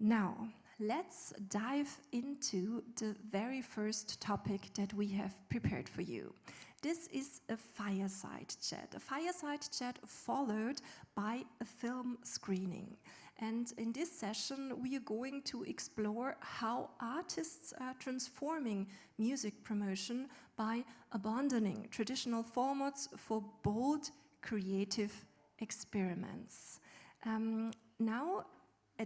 Now, let's dive into the very first topic that we have prepared for you. This is a fireside chat followed by a film screening. And in this session, we are going to explore how artists are transforming music promotion by abandoning traditional formats for bold, creative experiments. Now,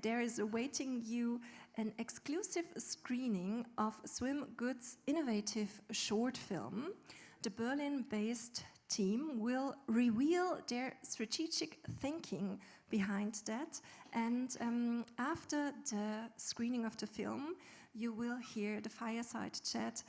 there is awaiting you an exclusive screening of Swim Good's innovative short film. The Berlin-based team will reveal their strategic thinking behind that, and after the screening of the film, you will hear the fireside chat,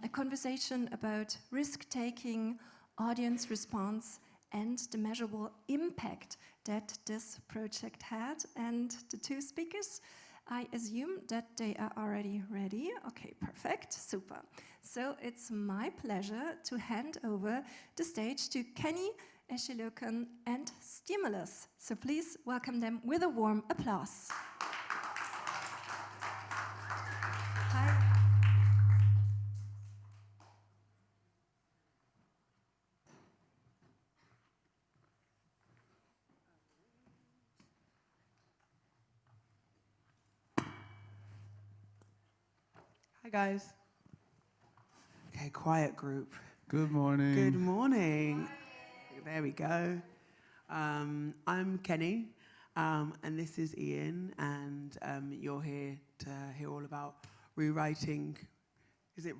a conversation about risk-taking, audience response, and the measurable impact that this project had. And the two speakers, I assume that they are already ready. Okay, perfect, super. So it's my pleasure to hand over the stage to Kenny, Eshinlokun, and Stimulus. So please welcome them with a warm applause. Hi. Hi guys. Okay, quiet group. Good morning. Good morning. There we go. I'm Kenny, and this is Ian, and you're here to hear all about rewriting music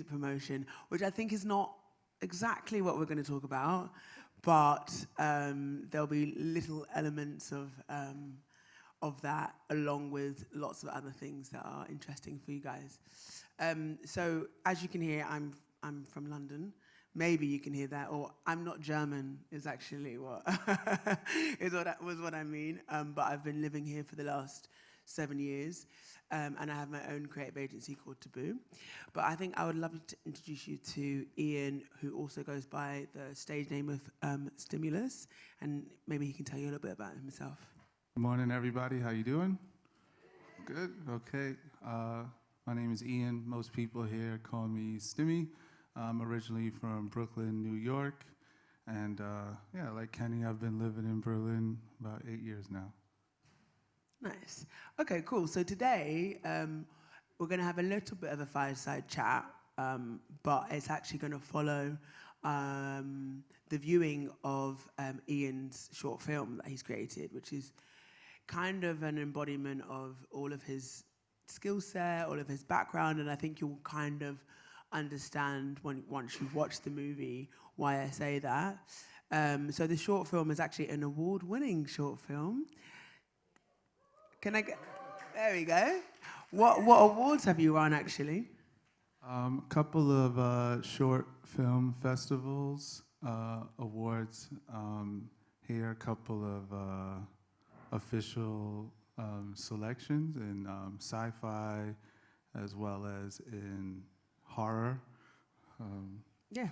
promotion, which I think is not exactly what we're going to talk about, but there'll be little elements of that, along with lots of other things that are interesting for you guys. So as you can hear, I'm from London. Maybe you can hear that, or I'm not German is actually what was what I mean. But I've been living here for the last 7 years, and I have my own creative agency called Taboo. But I think I would love to introduce you to Ian, who also goes by the stage name of Stimulus, and maybe he can tell you a little bit about himself. Good morning, everybody. How you doing? Good. Okay. My name is Ian. Most people here call me Stimmy. I'm originally from Brooklyn, New York. And yeah, like Kenny, I've been living in Berlin about 8 years now. Nice. Okay, cool. So today, we're going to have a little bit of a fireside chat, but it's actually going to follow the viewing of Ian's short film that he's created, which is kind of an embodiment of all of his skill set, all of his background, and I think you'll kind of understand once you've watched the movie why I say that. So the short film is actually an award-winning short film. Can I get... There we go. What awards have you won, actually? A couple of short film festivals, awards here, a couple of official selections in sci-fi as well as in horror. Yeah.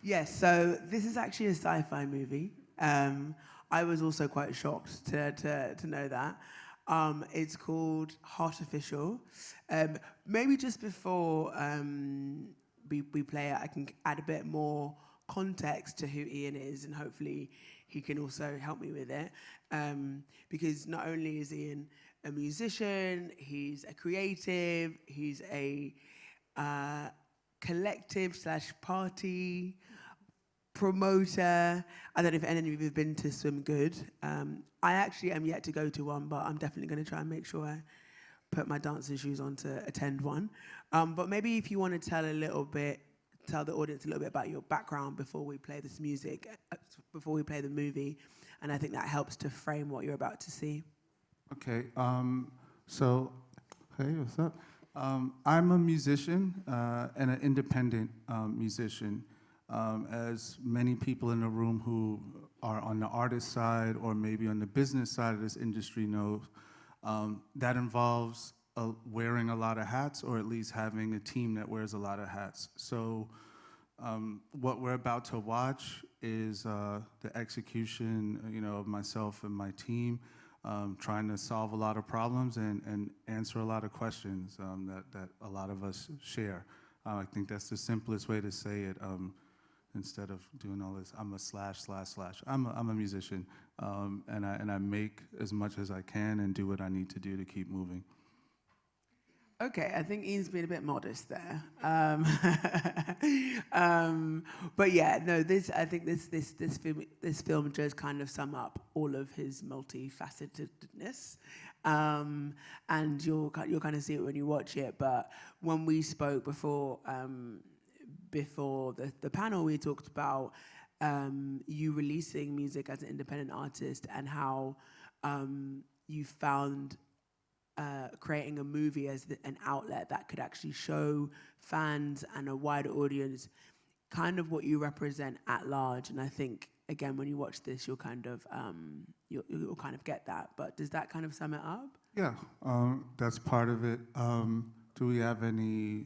Yes, so this is actually a sci-fi movie. I was also quite shocked to know that. It's called Artificial. Maybe just before we play it, I can add a bit more context to who Ian is, and hopefully he can also help me with it. Because not only is Ian a musician, he's a creative, he's a collective/party promoter. I don't know if any of you have been to Swim Good. I actually am yet to go to one, but I'm definitely going to try and make sure I put my dancing shoes on to attend one. But maybe if you want to tell the audience a little bit about your background before we play this music, before we play the movie, and I think that helps to frame what you're about to see. Okay, so, hey, what's up? I'm a musician and an independent musician. As many people in the room who are on the artist side or maybe on the business side of this industry know, that involves wearing a lot of hats, or at least having a team that wears a lot of hats. So what we're about to watch is the execution, of myself and my team trying to solve a lot of problems and answer a lot of questions that a lot of us share. I think that's the simplest way to say it. Instead of doing all this, I'm a slash. I'm a musician, and I make as much as I can and do what I need to do to keep moving. Okay, I think Ian's been a bit modest there. But yeah, no, I think this film does kind of sum up all of his multifacetedness. And you'll kind of see it when you watch it. But when we spoke before the panel, we talked about you releasing music as an independent artist and how you found creating a movie as an outlet that could actually show fans and a wider audience kind of what you represent at large. And I think, again, when you watch this, you'll kind of get that. But does that kind of sum it up? Yeah, that's part of it. Do we have any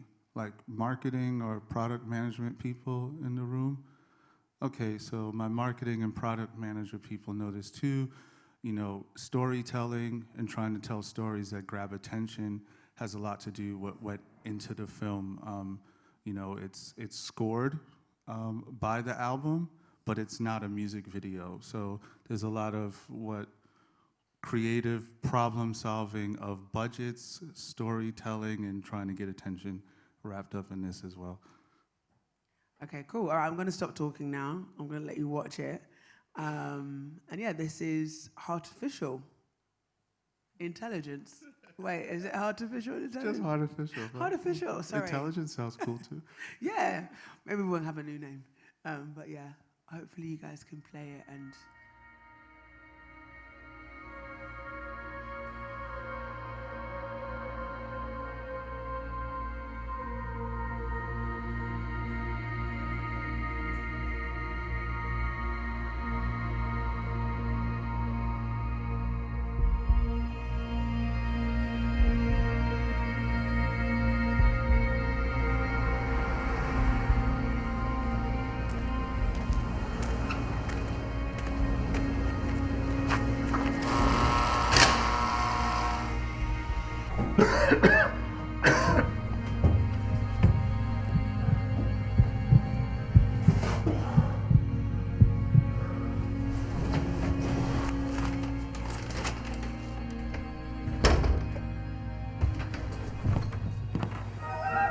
marketing or product management people in the room? Okay, so my marketing and product manager people know this too. Storytelling and trying to tell stories that grab attention has a lot to do what went into the film. It's scored by the album, but it's not a music video. So there's a lot of creative problem solving of budgets, storytelling, and trying to get attention wrapped up in this as well. Okay, cool. All right, I'm going to stop talking now. I'm going to let you watch it. And yeah, this is artificial intelligence. Wait, is it artificial intelligence? Just artificial. Artificial, sorry. Intelligence sounds cool too. Yeah, maybe we'll have a new name. But yeah, hopefully you guys can play it and...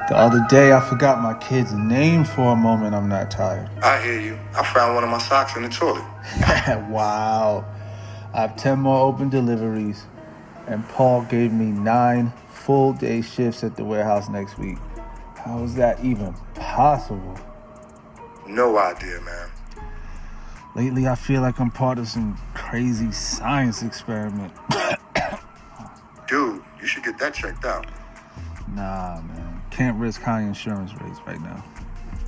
The other day, I forgot my kid's name for a moment. I'm not tired. I hear you. I found one of my socks in the toilet. Wow. I have 10 more open deliveries, and Paul gave me 9 full-day shifts at the warehouse next week. How is that even possible? No idea, man. Lately, I feel like I'm part of some crazy science experiment. Dude, you should get that checked out. Nah, man. Can't risk high insurance rates right now.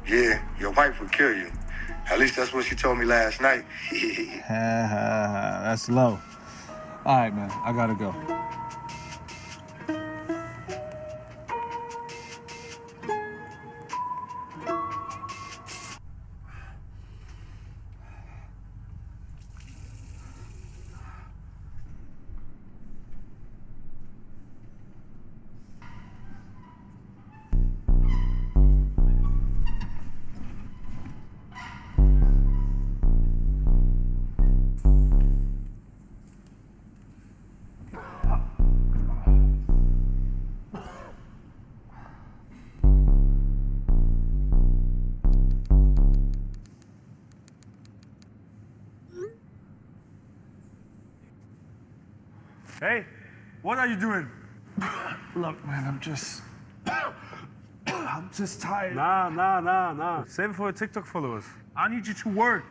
Yeah, your wife would kill you. At least that's what she told me last night. That's low. All right, man. I gotta go. Hey, what are you doing? Look, man, I'm just tired. Nah. Save it for your TikTok followers. I need you to work.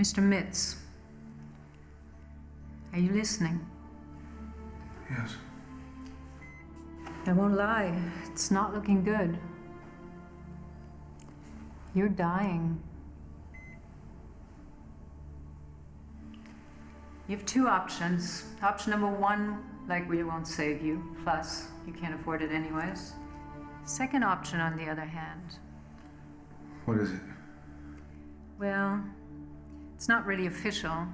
Mr. Mitz, are you listening? Yes. I won't lie, it's not looking good. You're dying. You have two options. Option number one, likely won't save you, plus you can't afford it anyways. Second option, on the other hand, What is it? well, it's not really official.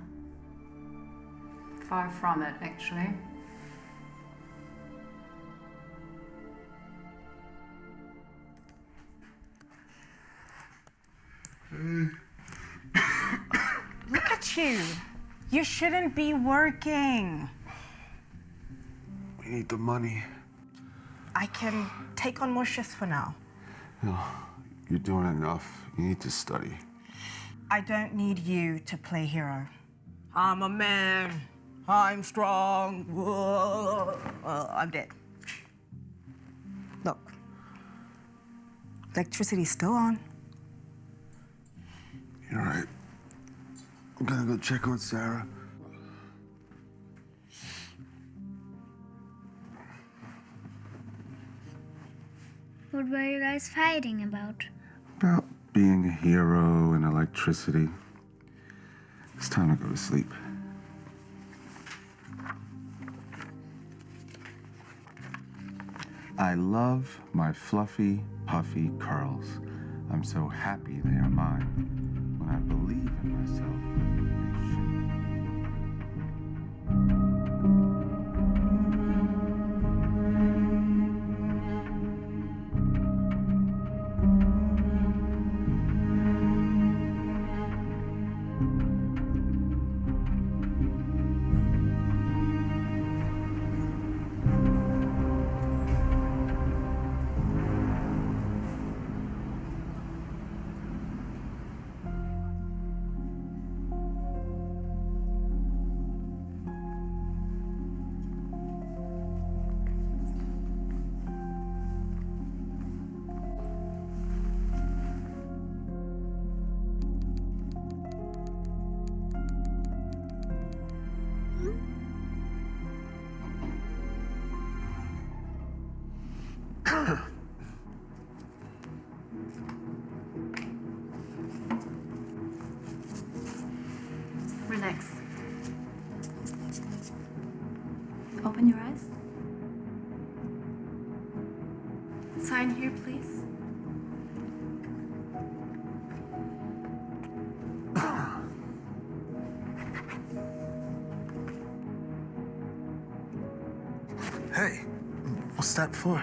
Far from it, actually. Look at you. You shouldn't be working. We need the money. I can take on more shifts for now. No, you're doing enough. You need to study. I don't need you to play hero. I'm a man. I'm strong. Whoa. I'm dead. Look. Electricity's still on. You're right. I'm gonna go check on Sarah. What were you guys fighting about? About being a hero and electricity. It's time to go to sleep. I love my fluffy, puffy curls. I'm so happy they are mine. When I believe in myself, they should. Relax. Open your eyes. Sign here, please. Hey, what's that for?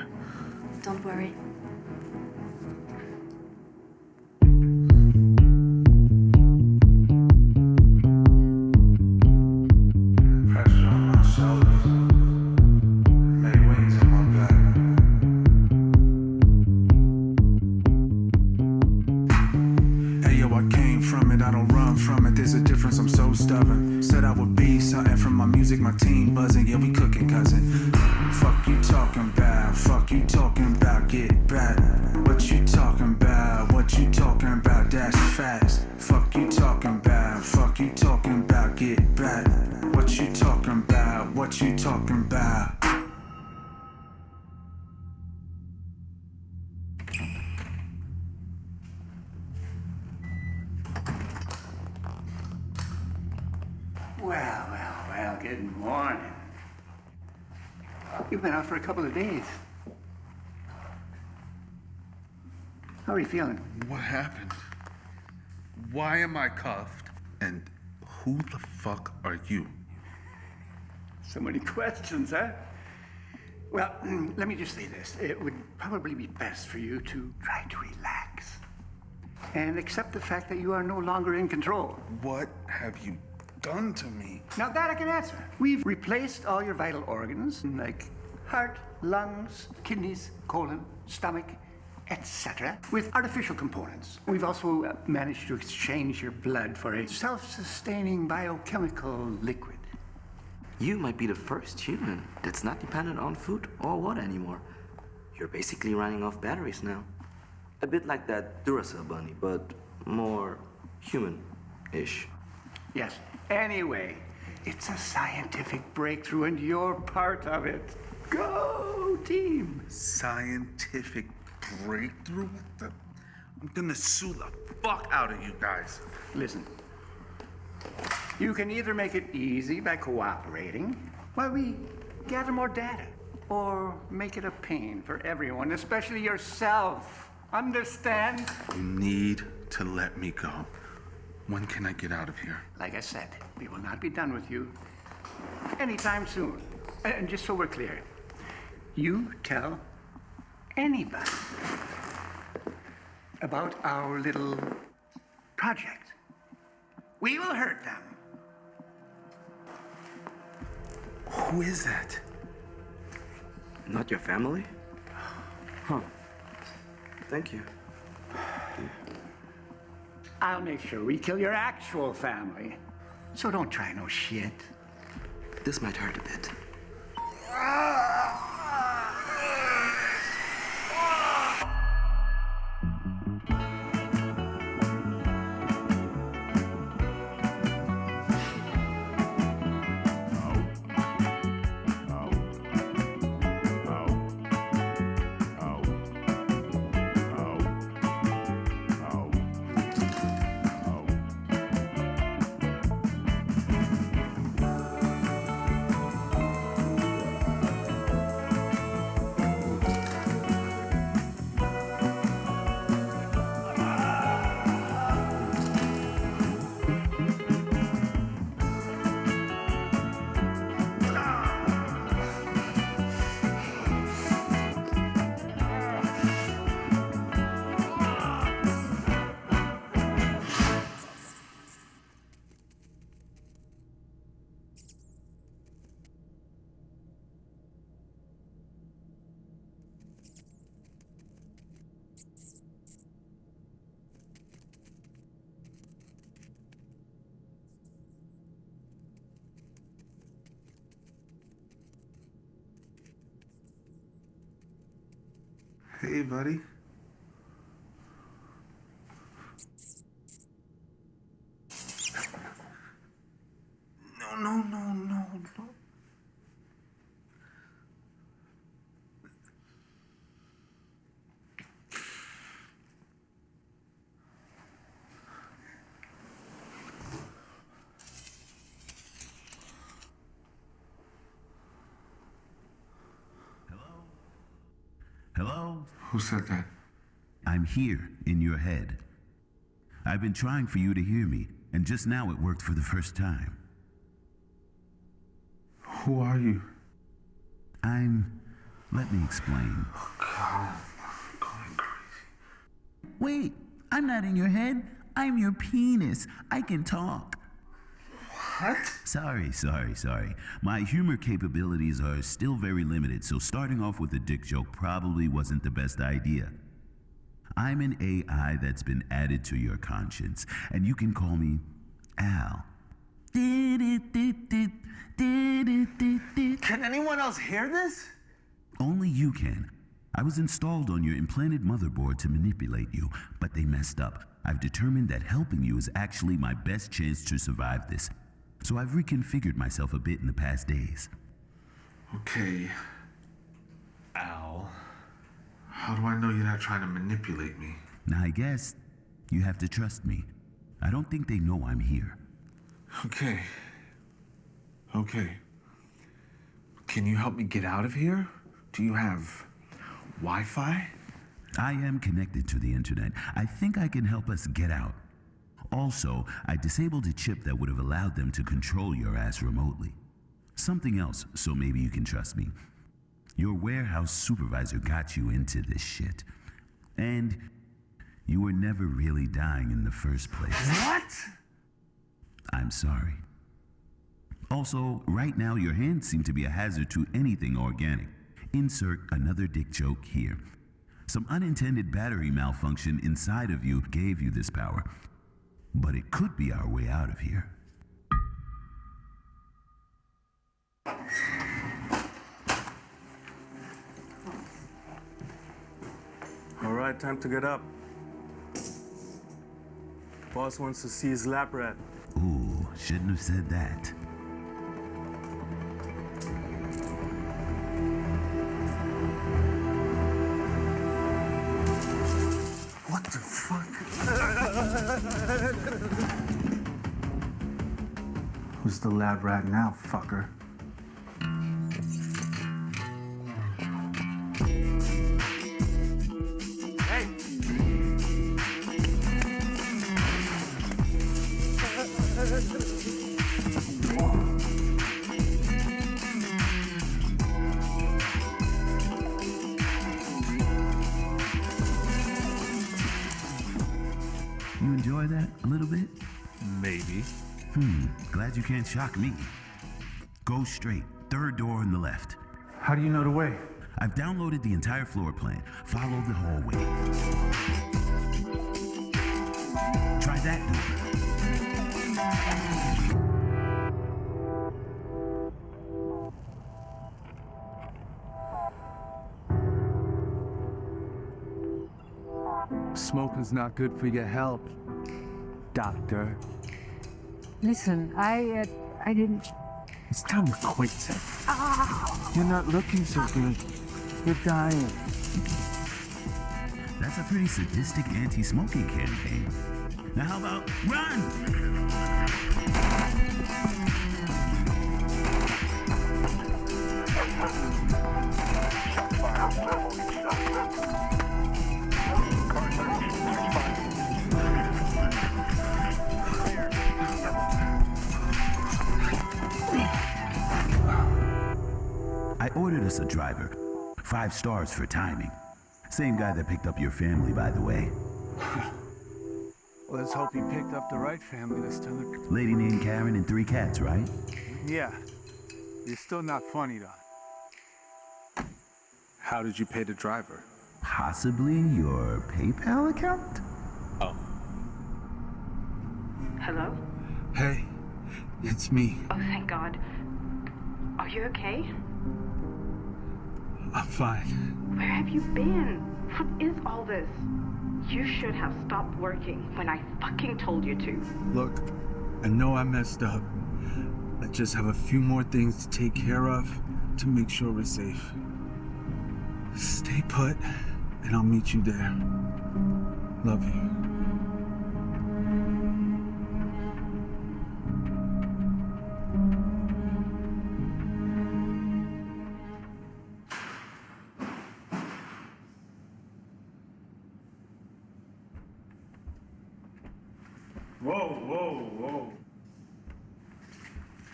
Don't worry. Pressure on my shoulders. Made wings in my back. Hey yo, I came from it, I don't run from it. There's a difference, I'm so stubborn. Said I would be something from my music, my team buzzing. Yeah, we cooking, cousin. Fuck you talking about, fuck you talking about, get back. What you talking about, what you talking about, that's facts. Fuck you talking about, fuck you talking about, get back. What you talking about, what you talking about. Well, good morning. You've been out for a couple of days. How are you feeling? What happened? Why am I cuffed? And who the fuck are you? So many questions, huh? Well, let me just say this. It would probably be best for you to try to relax and accept the fact that you are no longer in control. What have you done to me? Now that I can answer. We've replaced all your vital organs, like heart, lungs, kidneys, colon, stomach, etc., with artificial components. We've also managed to exchange your blood for a self-sustaining biochemical liquid. You might be the first human that's not dependent on food or water anymore. You're basically running off batteries now. A bit like that Duracell bunny, but more human-ish. Yes. Anyway, it's a scientific breakthrough and you're part of it. Go, team. Scientific breakthrough? I'm gonna sue the fuck out of you guys. Listen, you can either make it easy by cooperating while we gather more data, or make it a pain for everyone, especially yourself. Understand? You need to let me go. When can I get out of here? Like I said, we will not be done with you anytime soon. And just so we're clear, you tell anybody about our little project. We will hurt them. Who is that? Not your family? Huh. Thank you. I'll make sure we kill your actual family. So don't try no shit. This might hurt a bit. Hey, buddy. No. Hello? Who said that? I'm here, in your head. I've been trying for you to hear me, and just now it worked for the first time. Who are you? Let me explain. Oh, God, I'm going crazy. Wait, I'm not in your head. I'm your penis. I can talk. What? Sorry. My humor capabilities are still very limited, so starting off with a dick joke probably wasn't the best idea. I'm an AI that's been added to your conscience, and you can call me Al. Can anyone else hear this? Only you can. I was installed on your implanted motherboard to manipulate you, but they messed up. I've determined that helping you is actually my best chance to survive this. So I've reconfigured myself a bit in the past days. Okay. Al, how do I know you're not trying to manipulate me? Now I guess you have to trust me. I don't think they know I'm here. Okay. Can you help me get out of here? Do you have Wi-Fi? I am connected to the internet. I think I can help us get out. Also, I disabled a chip that would have allowed them to control your ass remotely. Something else, so maybe you can trust me. Your warehouse supervisor got you into this shit. And you were never really dying in the first place. What? I'm sorry. Also, right now your hands seem to be a hazard to anything organic. Insert another dick joke here. Some unintended battery malfunction inside of you gave you this power. But it could be our way out of here. All right, time to get up. Boss wants to see his lap rat. Ooh, shouldn't have said that. What the fuck? Who's the lab rat now, fucker? You enjoy that a little bit? Maybe. Glad you can't shock me. Go straight, third door on the left. How do you know the way? I've downloaded the entire floor plan. Follow the hallway. Try that door. Smoking's not good for your health, doctor. Listen, I didn't. It's time to quit it. You're not looking so good. You're dying. That's a pretty sadistic anti-smoking campaign. Now how about run? I ordered us a driver. 5 stars for timing. Same guy that picked up your family, by the way. Let's hope he picked up the right family this time. Lady named Karen and 3 cats, right? Yeah. You're still not funny, though. How did you pay the driver? Possibly your PayPal account? Oh. Hello? Hey, it's me. Oh, thank God. Are you okay? I'm fine. Where have you been? What is all this? You should have stopped working when I fucking told you to. Look, I know I messed up. I just have a few more things to take care of to make sure we're safe. Stay put, and I'll meet you there. Love you. Whoa.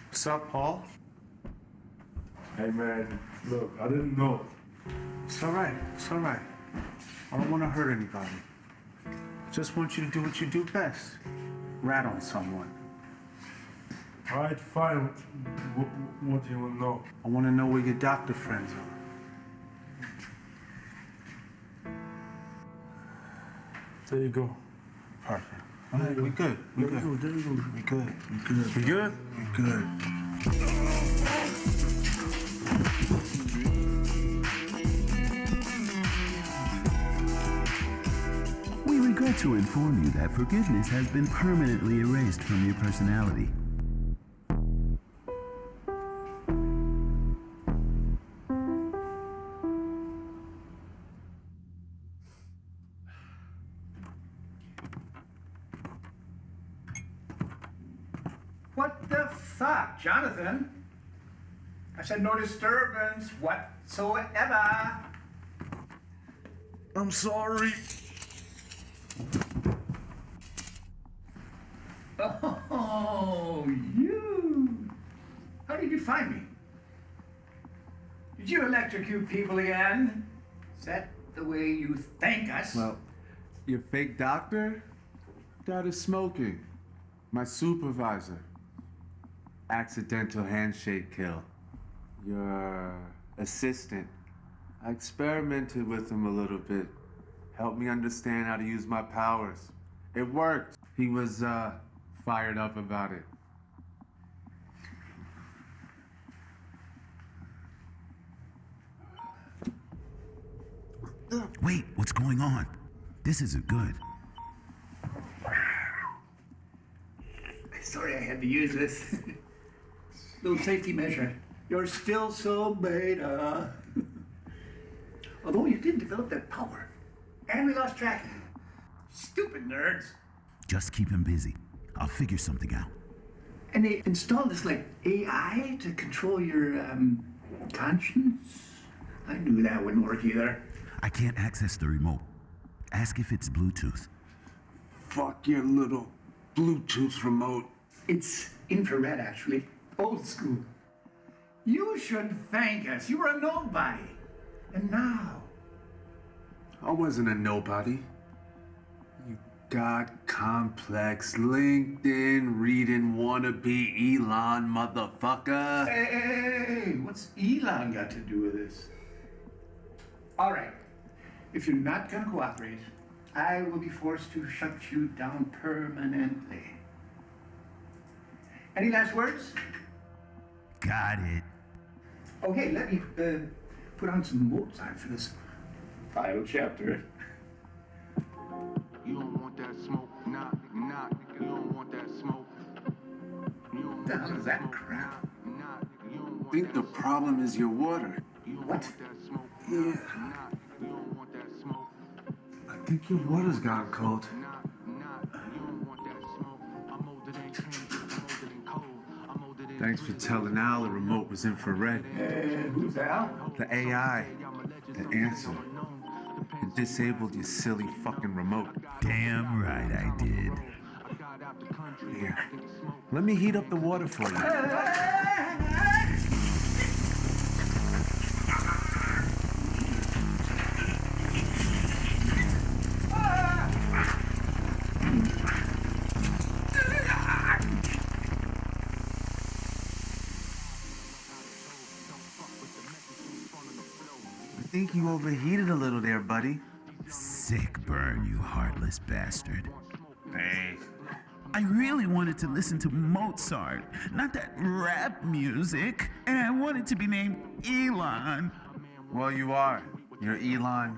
What's up, Paul? Hey man, look, I didn't know. It's all right. I don't want to hurt anybody. Just want you to do what you do best. Rat on someone. All right, fine. What do you want to know? I want to know where your doctor friends are. There you go. Perfect. All right, we good. We good. We regret to inform you that forgiveness has been permanently erased from your personality. What the fuck, Jonathan? I said no disturbance whatsoever. I'm sorry. Oh, you. How did you find me? Did you electrocute people again? Is that the way you thank us? Well, your fake doctor started smoking. My supervisor. Accidental handshake kill. Your assistant. I experimented with him a little bit. Helped me understand how to use my powers. It worked. He was fired up about it. Wait, what's going on? This isn't good. This Sorry I had to use this. Little safety measure. You're still so beta. Although you did develop that power. And we lost track. Stupid nerds. Just keep him busy. I'll figure something out. And they installed this, like, AI to control your, conscience? I knew that wouldn't work either. I can't access the remote. Ask if it's Bluetooth. Fuck your little Bluetooth remote. It's infrared, actually. Old school. You should thank us. You were a nobody. And now... I wasn't a nobody. You God-complex, LinkedIn reading wannabe Elon motherfucker. Hey, what's Elon got to do with this? All right. If you're not gonna cooperate, I will be forced to shut you down permanently. Any last words? Got it. Okay, let me put on some Mozart for this final chapter. You don't want that smoke, nah. You don't want that smoke. What the hell is that crap? I think the problem is your water. What? Yeah. I think your water's gone cold. Thanks for telling Al the remote was infrared. Who's Al? The AI. The answer. It disabled your silly fucking remote. Damn right I did. Here. Let me heat up the water for you. I think you overheated a little there, buddy. Sick burn, you heartless bastard. Hey. I really wanted to listen to Mozart, not that rap music, and I wanted to be named Elon. Well, you are. You're Elon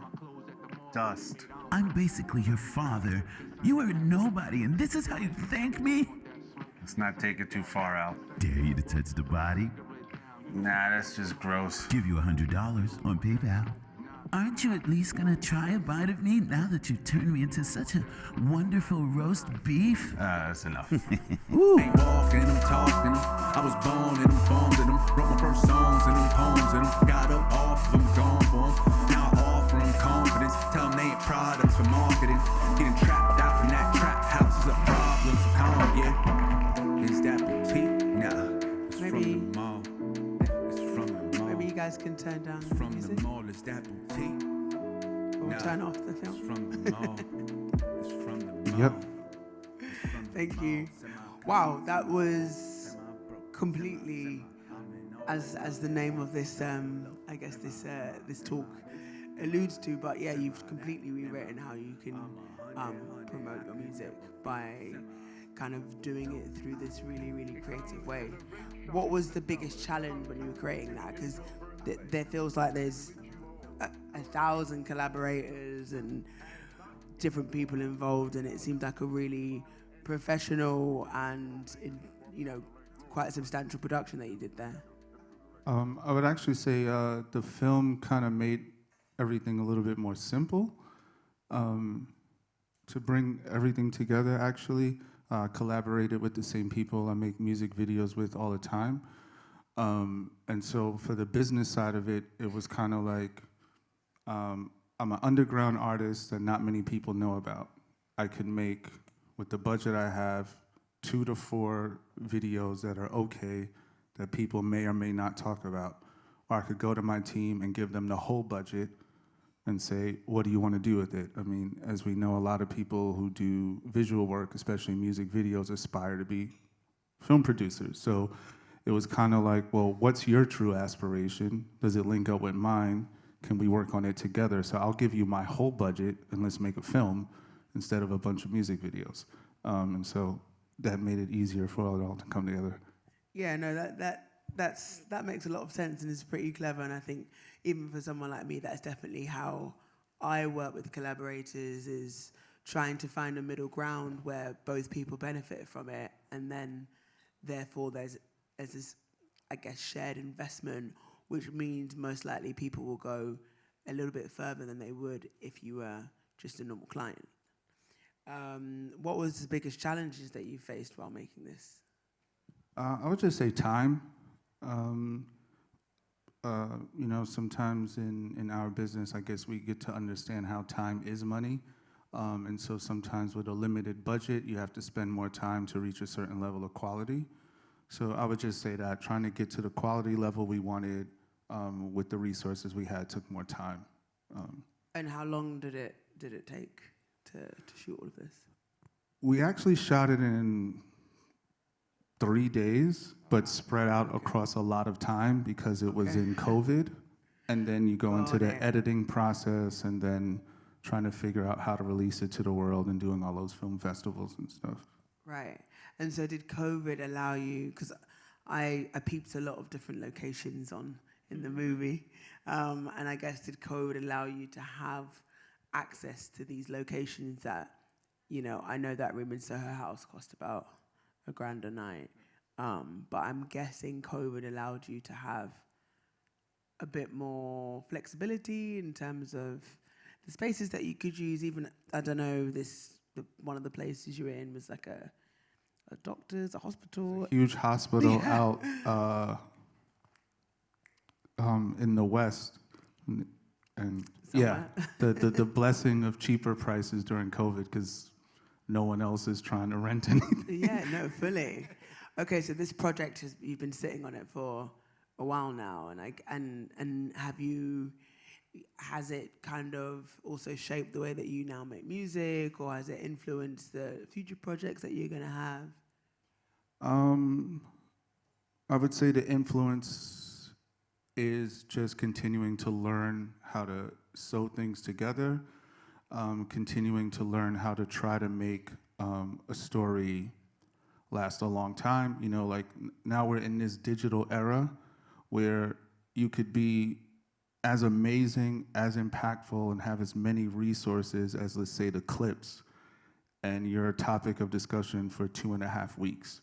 Dust. I'm basically your father. You are nobody, and this is how you thank me? Let's not take it too far out. Dare you to touch the body? Nah, that's just gross. Give you $100 on PayPal. Aren't you at least gonna try a bite of me now that you've turned me into such a wonderful roast beef? That's enough. Ooh. Ain't walking them, talking them. I was born in them, formed in them. Wrote my first songs and them poems in them. Got up off them, gone for them. Now I offer them confidence. Tell them they ain't products for marketing. Getting trapped out in that trap house is a problem for Kanye. Is that boutique? Nah, it's Maybe- from the mall. It's from the mall. Maybe you guys can turn down the From music. the mall, is that boutique? Or Nah, turn off the film. It's from the mall. It's from the mall. Yep. Thank you. Wow, that was completely, as the name of this, I guess this talk alludes to. But yeah, you've completely rewritten how you can promote your music by kind of doing it through this really, really creative way. What was the biggest challenge when you were creating that? Because there feels like there's 1,000 collaborators and different people involved, and it seems like a really professional and quite a substantial production that you did there. I would actually say the film kind of made everything a little bit more simple. To bring everything together, actually, collaborated with the same people I make music videos with all the time. And so for the business side of it, it was kind of like, I'm an underground artist that not many people know about. I could make, with the budget I have, 2 to 4 videos that are okay, that people may or may not talk about. Or I could go to my team and give them the whole budget and say, what do you want to do with it? I mean, as we know, a lot of people who do visual work, especially music videos, aspire to be film producers. So it was kind of like, well, what's your true aspiration? Does it link up with mine? Can we work on it together? So I'll give you my whole budget and let's make a film instead of a bunch of music videos. And so that made it easier for it all to come together. Yeah, no, that makes a lot of sense and is pretty clever. And I think even for someone like me, that's definitely how I work with collaborators, is trying to find a middle ground where both people benefit from it and then therefore there's this, I guess, shared investment, which means most likely people will go a little bit further than they would if you were just a normal client. What was the biggest challenges that you faced while making this? I would just say time. Sometimes in our business, I guess we get to understand how time is money. And so sometimes with a limited budget, you have to spend more time to reach a certain level of quality. So I would just say that trying to get to the quality level we wanted with the resources we had took more time. And how long did it take to shoot all of this? We actually shot it in 3 days, but spread out across a lot of time because it was in COVID. And then you go into the editing process and then trying to figure out how to release it to the world and doing all those film festivals and stuff. Right. And so did COVID allow you, because I peeped a lot of different locations in the movie, and I guess did COVID allow you to have access to these locations that, I know that room in Soho House cost about $1,000 a night, but I'm guessing COVID allowed you to have a bit more flexibility in terms of the spaces that you could use. Even, I don't know, one of the places you were in was like a doctor's, a hospital. Huge hospital out in the West. And the blessing of cheaper prices during COVID because no one else is trying to rent anything. Yeah, no, fully. Okay, so this project you've been sitting on it for a while now, and has it kind of also shaped the way that you now make music, or has it influenced the future projects that you're gonna have? I would say the influence is just continuing to learn how to sew things together, continuing to learn how to try to make a story last a long time. Now we're in this digital era where you could be as amazing, as impactful, and have as many resources as, let's say, the clips, and you're a topic of discussion for 2.5 weeks.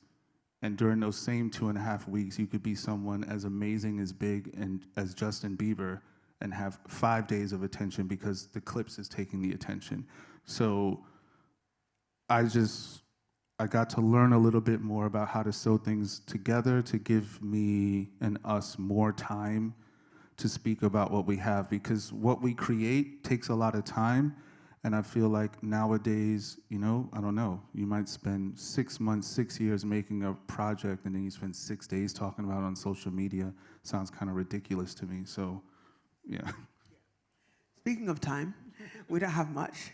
And during those same 2.5 weeks, you could be someone as amazing, as big, and as Justin Bieber, and have 5 days of attention because the clips is taking the attention. So I got to learn a little bit more about how to sew things together to give me and us more time to speak about what we have, because what we create takes a lot of time. And I feel like nowadays, I don't know, you might spend 6 months, 6 years making a project, and then you spend 6 days talking about it on social media. Sounds kind of ridiculous to me, so yeah. Speaking of time, we don't have much.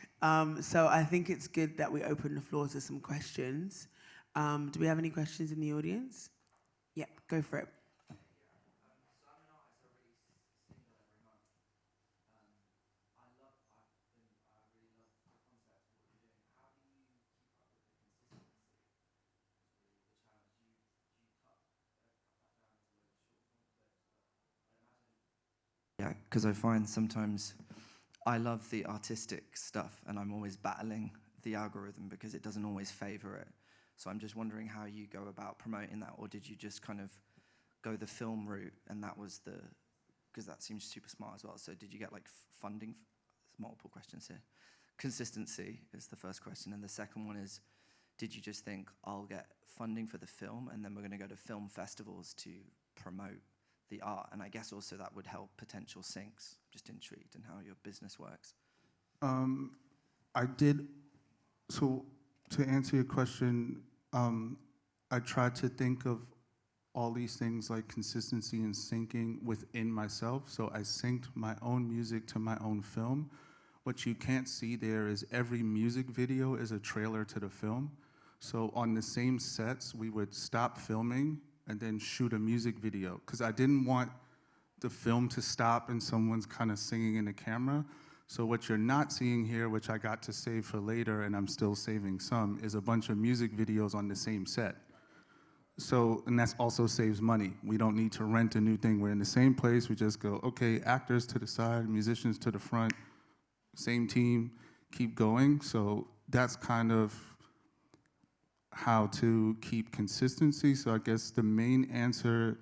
So I think it's good that we open the floor to some questions. Do we have any questions in the audience? Yeah, go for it. Yeah, because I find sometimes I love the artistic stuff and I'm always battling the algorithm because it doesn't always favor it. So I'm just wondering how you go about promoting that, or did you just kind of go the film route and that was because that seems super smart as well. So did you get like funding? There's multiple questions here. Consistency is the first question. And the second one is, did you just think I'll get funding for the film and then we're going to go to film festivals to promote the art? And I guess also that would help potential syncs. Just intrigued in how your business works. I did, so to answer your question, I tried to think of all these things like consistency and syncing within myself. So I synced my own music to my own film. What you can't see there is every music video is a trailer to the film. So on the same sets, we would stop filming and then shoot a music video, because I didn't want the film to stop and someone's kind of singing in the camera. So what you're not seeing here, which I got to save for later, and I'm still saving some, is a bunch of music videos on the same set. So, and that also saves money. We don't need to rent a new thing. We're in the same place. We just go, okay, actors to the side, musicians to the front, same team, keep going. So that's kind of how to keep consistency. So I guess the main answer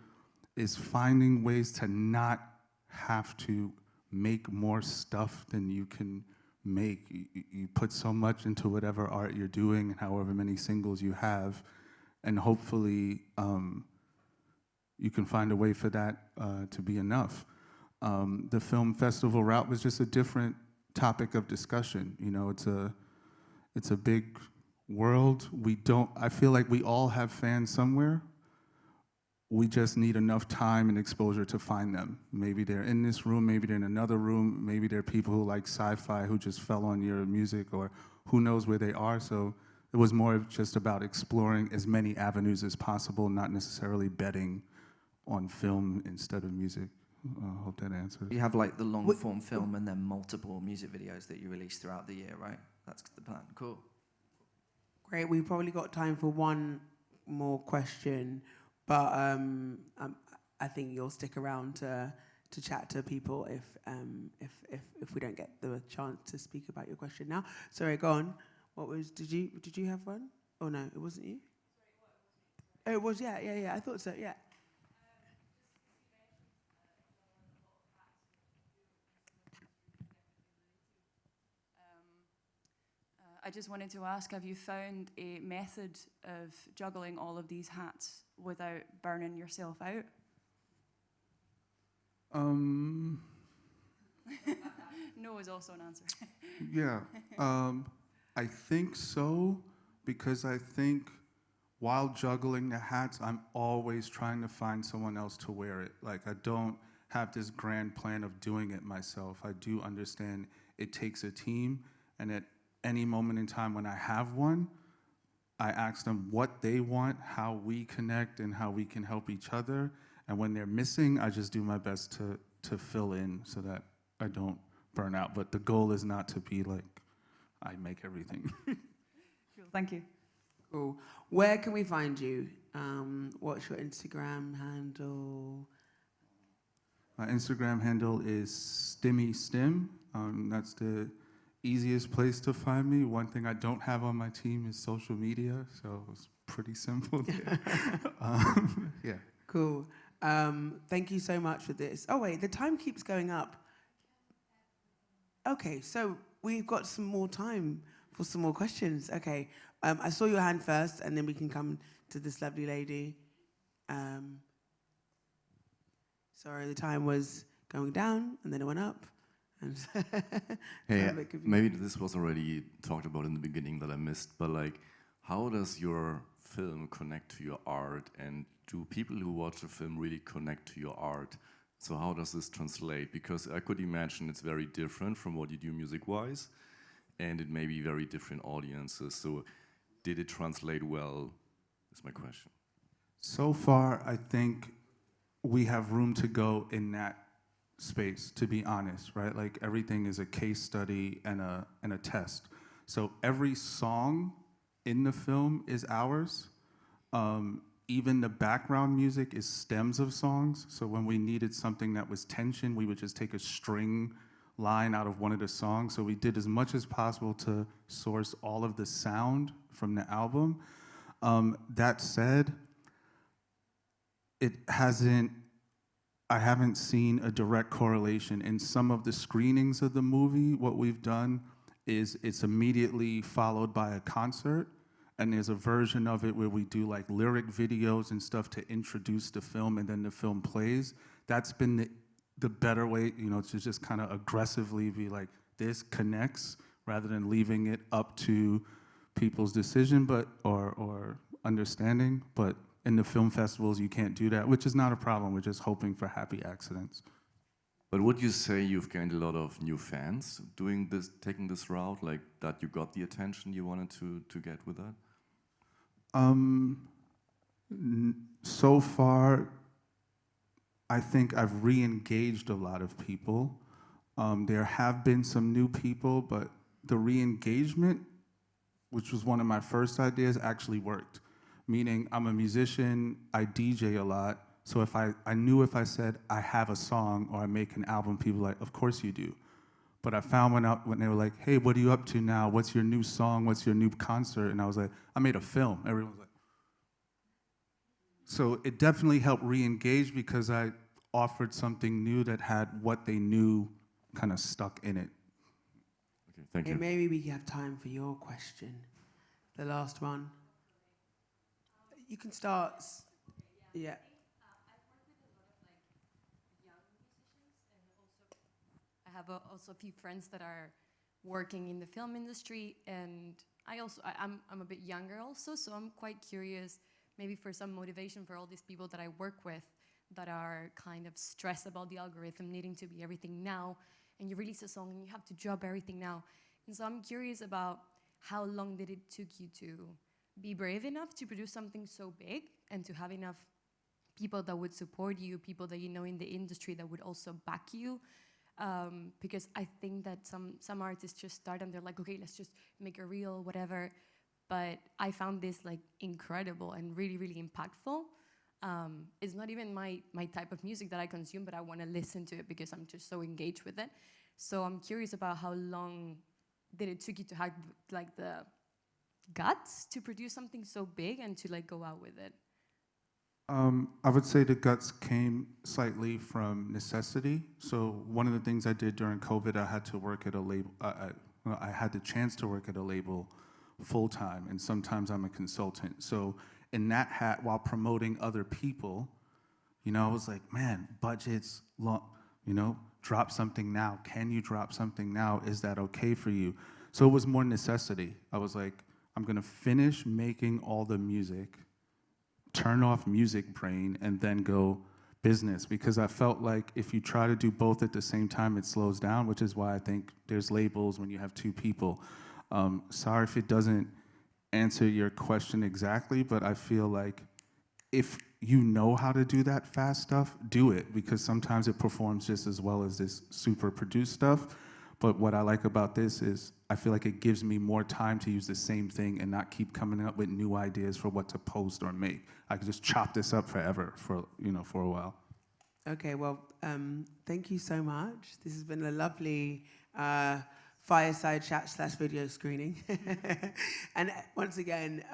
is finding ways to not have to make more stuff than you can make. You put so much into whatever art you're doing and however many singles you have, and hopefully you can find a way for that to be enough. The film festival route was just a different topic of discussion. You know, it's a big world. I feel like we all have fans somewhere. We just need enough time and exposure to find them. Maybe they're in this room, maybe they're in another room, maybe they're people who like sci-fi who just fell on your music, or who knows where they are. So it was more just about exploring as many avenues as possible, not necessarily betting on film instead of music. I hope that answers. You have like the long form film and then multiple music videos that you release throughout the year, right? That's the plan. Cool. Great. We've probably got time for one more question, but I think you'll stick around to chat to people if we don't get the chance to speak about your question now. Sorry, go on. Did you have one? Oh no, it wasn't you. Oh, it was. Yeah. I thought so. Yeah. I just wanted to ask, have you found a method of juggling all of these hats without burning yourself out? No is also an answer. Yeah, I think so, because I think while juggling the hats, I'm always trying to find someone else to wear it. Like, I don't have this grand plan of doing it myself. I do understand it takes a team, and at any moment in time when I have one, I ask them what they want, how we connect, and how we can help each other. And when they're missing, I just do my best to fill in so that I don't burn out. But the goal is not to be like, I make everything. Cool, thank you. Cool. Where can we find you? What's your Instagram handle? My Instagram handle is StimmyStim. That's the easiest place to find me. One thing I don't have on my team is social media, so it's pretty simple there. Yeah. Cool. Thank you so much for this. Oh wait, the time keeps going up. Okay, so we've got some more time for some more questions. Okay, I saw your hand first, and then we can come to this lovely lady. Sorry, the time was going down, and then it went up. Hey, maybe this was already talked about in the beginning that I missed, but like, how does your film connect to your art, and do people who watch the film really connect to your art? So how does this translate? Because I could imagine it's very different from what you do music-wise, and it may be very different audiences. So did it translate well, is my question. So far, I think we have room to go in that space, to be honest, right? Like, everything is a case study and a test. So every song in the film is ours. Even the background music is stems of songs. So when we needed something that was tension, we would just take a string line out of one of the songs. So we did as much as possible to source all of the sound from the album. That said, I haven't seen a direct correlation. In some of the screenings of the movie, what we've done is it's immediately followed by a concert, and there's a version of it where we do like lyric videos and stuff to introduce the film, and then the film plays. That's been the better way, you know, to just kind of aggressively be like, this connects, rather than leaving it up to people's decision, or understanding. But in the film festivals, you can't do that, which is not a problem. We're just hoping for happy accidents. But would you say you've gained a lot of new fans doing this, taking this route, like that you got the attention you wanted to get with that? So far, I think I've re-engaged a lot of people. There have been some new people, but the re-engagement, which was one of my first ideas, actually worked. Meaning, I'm a musician, I DJ a lot, so if I knew if I said I have a song or I make an album, people are like, of course you do. But I found when they were like, hey, what are you up to now? What's your new song? What's your new concert? And I was like, I made a film. Everyone was like, so it definitely helped re-engage because I offered something new that had what they knew kind of stuck in it. Okay, thank you. Okay, maybe we have time for your question. The last one. You can start. Yeah. I have also a few friends that are working in the film industry, and I'm a bit younger also, so I'm quite curious, maybe for some motivation for all these people that I work with that are kind of stressed about the algorithm needing to be everything now, and you release a song and you have to drop everything now. And so I'm curious about how long did it took you to be brave enough to produce something so big and to have enough people that would support you, people that you know in the industry that would also back you. Because I think that some artists just start and they're like, okay, let's just make a reel, whatever. But I found this like incredible and really, really impactful. It's not even my type of music that I consume, but I want to listen to it because I'm just so engaged with it. So I'm curious about how long did it took you to have like the guts to produce something so big and to like go out with it? I would say the guts came slightly from necessity. So one of the things I did during COVID, I had to work at a label. I had the chance to work at a label full time, and sometimes I'm a consultant. So in that hat, while promoting other people, you know, I was like, man, budgets, you know, drop something now. Can you drop something now? Is that okay for you? So it was more necessity. I was like, I'm gonna finish making all the music, turn off music brain, and then go business, because I felt like if you try to do both at the same time, it slows down, which is why I think there's labels when you have two people. Sorry if it doesn't answer your question exactly, but I feel like if you know how to do that fast stuff, do it, because sometimes it performs just as well as this super produced stuff. But what I like about this is I feel like it gives me more time to use the same thing and not keep coming up with new ideas for what to post or make. I could just chop this up forever for a while. Okay, well, thank you so much. This has been a lovely fireside chat / video screening. And once again,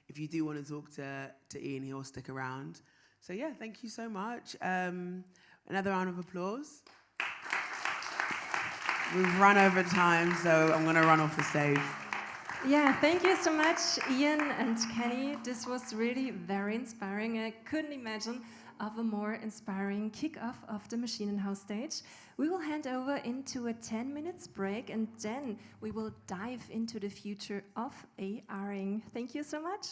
if you do want to talk to Ian, he'll stick around. So yeah, thank you so much. Another round of applause. We've run over time, so I'm going to run off the stage. Yeah, thank you so much, Ian and Kenny. This was really very inspiring. I couldn't imagine of a more inspiring kickoff of the Maschinenhaus stage. We will hand over into a 10 minutes break, and then we will dive into the future of ARing. Thank you so much.